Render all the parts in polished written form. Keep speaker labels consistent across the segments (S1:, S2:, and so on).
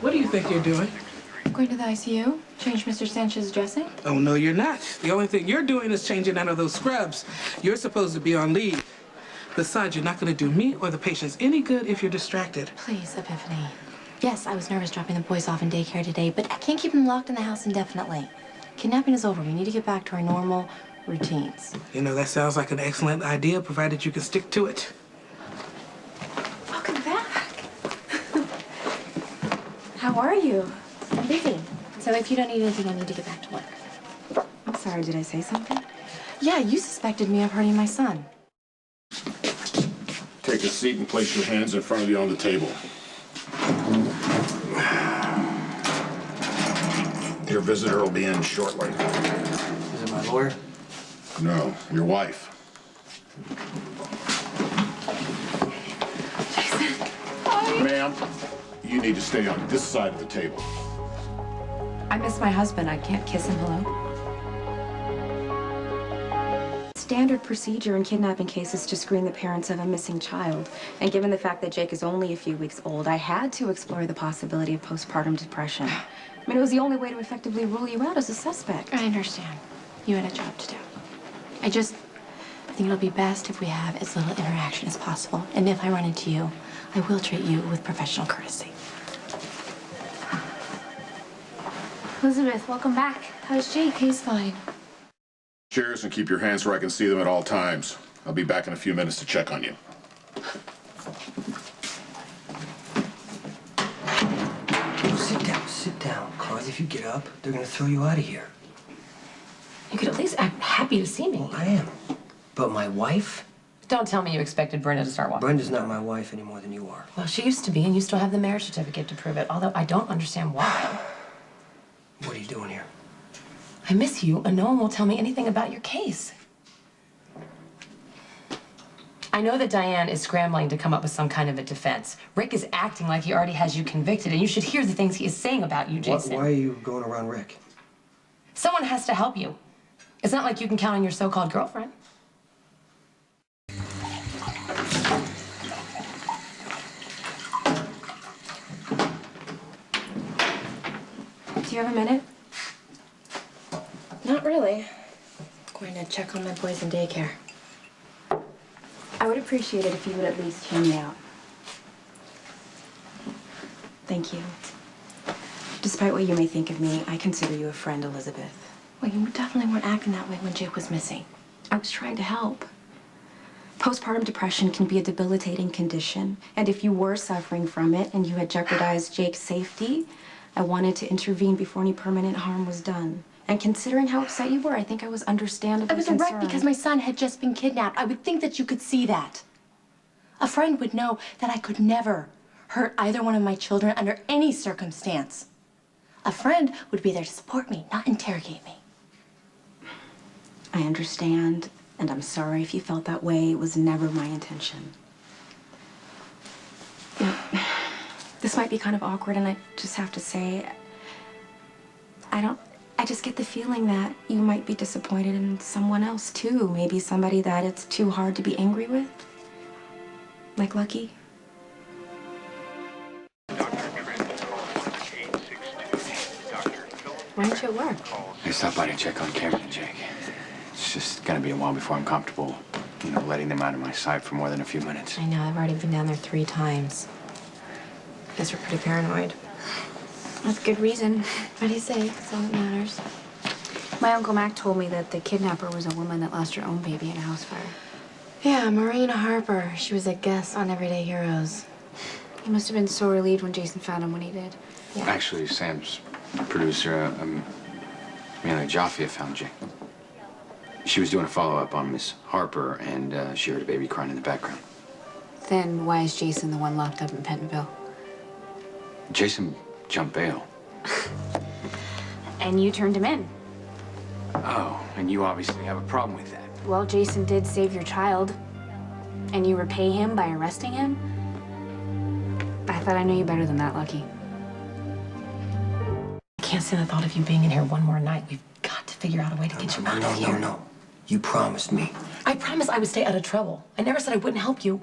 S1: What do you think you're doing?
S2: Going to the ICU? Change Mr. Sanchez's dressing?
S1: Oh, no, you're not. The only thing you're doing is changing out of those scrubs. You're supposed to be on leave. Besides, you're not going to do me or the patients any good if you're distracted.
S2: Please, Epiphany. Yes, I was nervous dropping the boys off in daycare today, but I can't keep them locked in the house indefinitely. Kidnapping is over. We need to get back to our normal routines.
S1: You know, that sounds like an excellent idea, provided you can stick to it.
S2: Welcome back. How are you? I'm busy. So if you don't need anything, I need to get back to work. I'm sorry, did I say something? Yeah, you suspected me of hurting my son.
S3: Take a seat and place your hands in front of you on the table. Your visitor will be in shortly.
S4: Is it my lawyer?
S3: No, your wife.
S2: Jason. Hi.
S3: Ma'am, you need to stay on this side of the table.
S2: I miss my husband. I can't kiss him hello.
S5: Standard procedure in kidnapping cases to screen the parents of a missing child. And given the fact that Jake is only a few weeks old, I had to explore the possibility of postpartum depression. I mean, it was the only way to effectively rule you out as a suspect.
S2: I understand. You had a job to do. I think it'll be best if we have as little interaction as possible. And if I run into you, I will treat you with professional courtesy.
S6: Elizabeth, welcome back. How's Jake?
S2: He's fine.
S3: Chairs and keep your hands where I can see them at all times. I'll be back in a few minutes to check on you.
S4: Sit down, Cause if you get up, they're gonna throw you out of here.
S2: You could at least act happy to see me.
S4: I am. But my wife?
S2: Don't tell me you expected Brenda to start walking.
S4: Brenda's not my wife any more than you are.
S2: Well, she used to be, and you still have the marriage certificate to prove it, although I don't understand why.
S4: What are you doing here?
S2: I miss you, and no one will tell me anything about your case. I know that Diane is scrambling to come up with some kind of a defense. Rick is acting like he already has you convicted, and you should hear the things he is saying about you, Jason.
S4: Why are you going around Rick?
S2: Someone has to help you. It's not like you can count on your so-called girlfriend.
S5: Do you have a minute?
S2: Not really. I'm going to check on my boys in daycare.
S5: I would appreciate it if you would at least hear me out. Thank you. Despite what you may think of me, I consider you a friend, Elizabeth.
S2: Well, you definitely weren't acting that way when Jake was missing.
S5: I was trying to help. Postpartum depression can be a debilitating condition, and if you were suffering from it and you had jeopardized Jake's safety, I wanted to intervene before any permanent harm was done. And considering how upset you were, I think I was understandably concerned.
S2: I was a wreck because my son had just been kidnapped. I would think that you could see that. A friend would know that I could never hurt either one of my children under any circumstance. A friend would be there to support me, not interrogate me.
S5: I understand, and I'm sorry if you felt that way. It was never my intention. You know, this might be kind of awkward, and I just have to say, I just get the feeling that you might be disappointed in someone else, too. Maybe somebody that it's too hard to be angry with. Like Lucky.
S2: Why aren't you at work?
S7: I stopped by to check on Cameron and Jake. It's just gonna be a while before I'm comfortable, letting them out of my sight for more than a few minutes.
S2: I know, I've already been down there 3 times. Guess we're pretty paranoid.
S6: With good reason.
S2: What do you say? That's all that matters.
S6: My Uncle Mac told me that the kidnapper was a woman that lost her own baby in a house fire.
S2: Yeah, Marina Harper. She was a guest on Everyday Heroes.
S6: He must have been so relieved when Jason found him when he did.
S2: Yeah.
S7: Actually, Sam's producer, Amelia Jaffe, found Jake. She was doing a follow-up on Miss Harper, and she heard a baby crying in the background.
S6: Then why is Jason the one locked up in Pentonville?
S7: Jason jumped bail.
S6: And you turned him in.
S7: Oh, and you obviously have a problem with that.
S6: Well, Jason did save your child. And you repay him by arresting him? I thought I knew you better than that, Lucky.
S2: I can't stand the thought of you being in here one more night. We've got to figure out a way to get you out of here.
S4: No. You promised me.
S2: I promised I would stay out of trouble. I never said I wouldn't help you.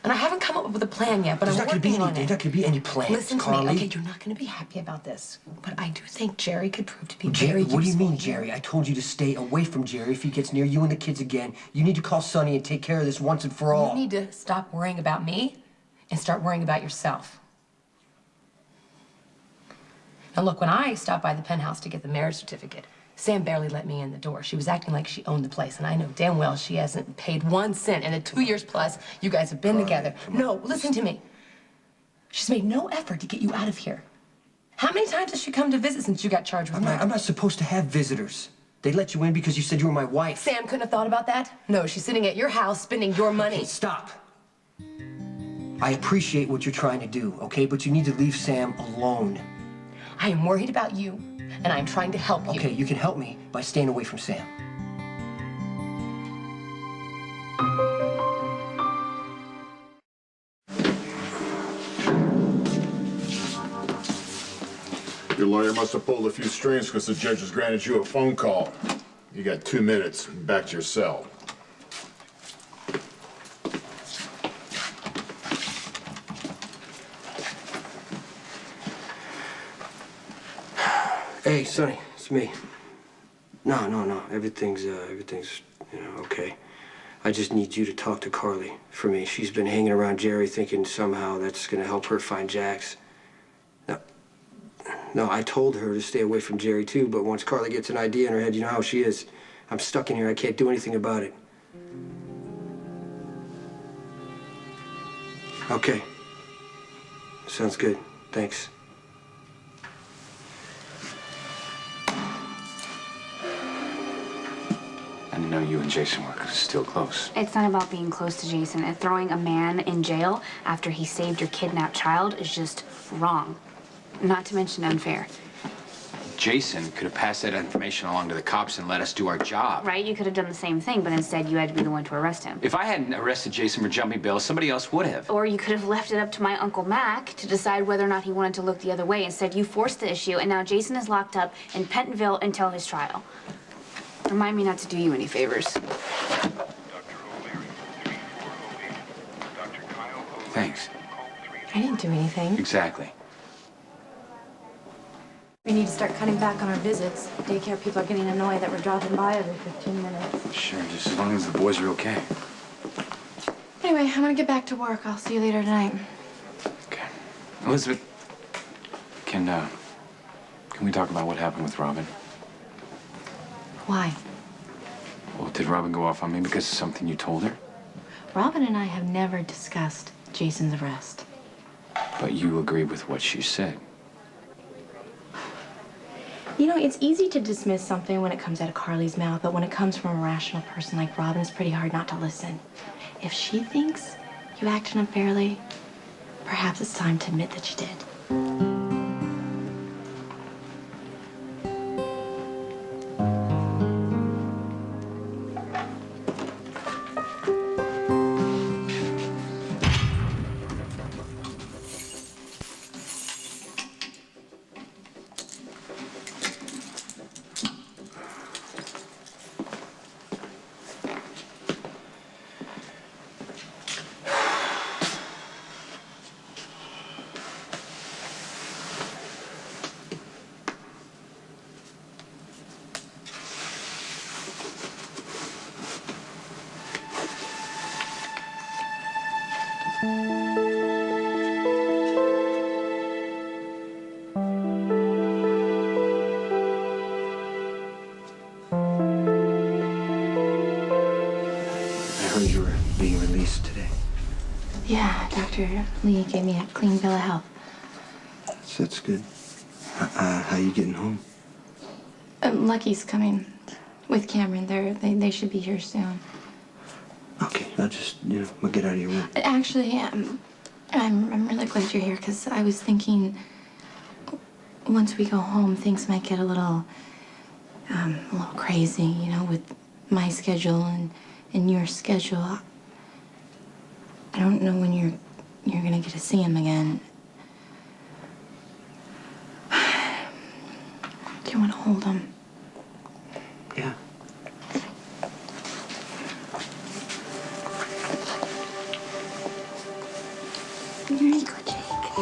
S8: And I haven't come up with a plan yet, but
S4: There's
S8: I'm
S4: not gonna be
S8: working
S4: any.
S8: on
S4: There's
S8: it.
S4: not gonna be any plans,
S8: Listen to
S4: Carly.
S8: me, okay? You're not gonna be happy about this, but I do think Jerry could prove to be
S4: Jerry,
S8: very useful.
S4: what do you mean,
S8: here.
S4: Jerry? I told you to stay away from Jerry. If he gets near you and the kids again, you need to call Sonny and take care of this once and for all.
S8: You need to stop worrying about me and start worrying about yourself. Now look, when I stopped by the penthouse to get the marriage certificate, Sam barely let me in the door. She was acting like she owned the place, and I know damn well she hasn't paid 1 cent in the 2 years plus you guys have been together. No, listen to me. She's made no effort to get you out of here. How many times has she come to visit since you got charged with murder?
S4: I'm not supposed to have visitors. They let you in because you said you were my wife.
S8: Sam couldn't have thought about that? No, she's sitting at your house spending your money.
S4: Hey, stop. I appreciate what you're trying to do, okay? But you need to leave Sam alone.
S8: I am worried about you, and I'm trying to help you.
S4: Okay, you can help me by staying away from Sam.
S3: Your lawyer must have pulled a few strings because the judge has granted you a phone call. You got 2 minutes. Back to your cell.
S4: Hey, Sonny, it's me. No. Everything's, okay. I just need you to talk to Carly for me. She's been hanging around Jerry thinking somehow that's gonna help her find Jax. No, I told her to stay away from Jerry too, but once Carly gets an idea in her head, you know how she is. I'm stuck in here. I can't do anything about it. Okay. Sounds good. Thanks.
S7: I didn't know you and Jason were still close.
S6: It's not about being close to Jason. And throwing a man in jail after he saved your kidnapped child is just wrong. Not to mention unfair.
S7: Jason could have passed that information along to the cops and let us do our job.
S6: Right? You could have done the same thing, but instead you had to be the one to arrest him.
S7: If I hadn't arrested Jason for jumping bail, somebody else would have.
S6: Or you could have left it up to my Uncle Mac to decide whether or not he wanted to look the other way. Instead, you forced the issue, and now Jason is locked up in Pentonville until his trial. Remind me not to do you any favors.
S7: Thanks.
S2: I didn't do anything.
S7: Exactly.
S2: We need to start cutting back on our visits. Daycare people are getting annoyed that we're dropping by every 15 minutes.
S7: Sure, just as long as the boys are okay.
S2: Anyway, I'm gonna get back to work. I'll see you later tonight.
S7: Okay. Elizabeth, can we talk about what happened with Robin?
S2: Why?
S7: Well, did Robin go off on me because of something you told her?
S2: Robin and I have never discussed Jason's arrest.
S7: But you agree with what she said.
S2: You know, it's easy to dismiss something when it comes out of Carly's mouth, but when it comes from a rational person like Robin, it's pretty hard not to listen. If she thinks you acted unfairly, perhaps it's time to admit that you did.
S4: I heard you were being released today.
S2: Yeah, Dr. Lee gave me a clean bill of health.
S4: That's good. How you getting home?
S2: Lucky's coming with Cameron. They should be here soon.
S4: Okay, I'll just, I'll get out of your room.
S2: Actually, I'm really glad you're here because I was thinking once we go home, things might get a little crazy, with my schedule and your schedule. I don't know when you're gonna get to see him again. Do you want to hold him?
S4: Yeah.
S5: There you go, Jake.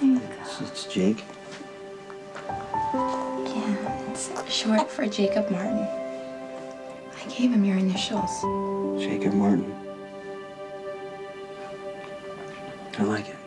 S5: There you go.
S4: It's Jake.
S2: Yeah, it's short for Jacob Martin. I gave him your initials.
S4: Jacob Martin. I like it.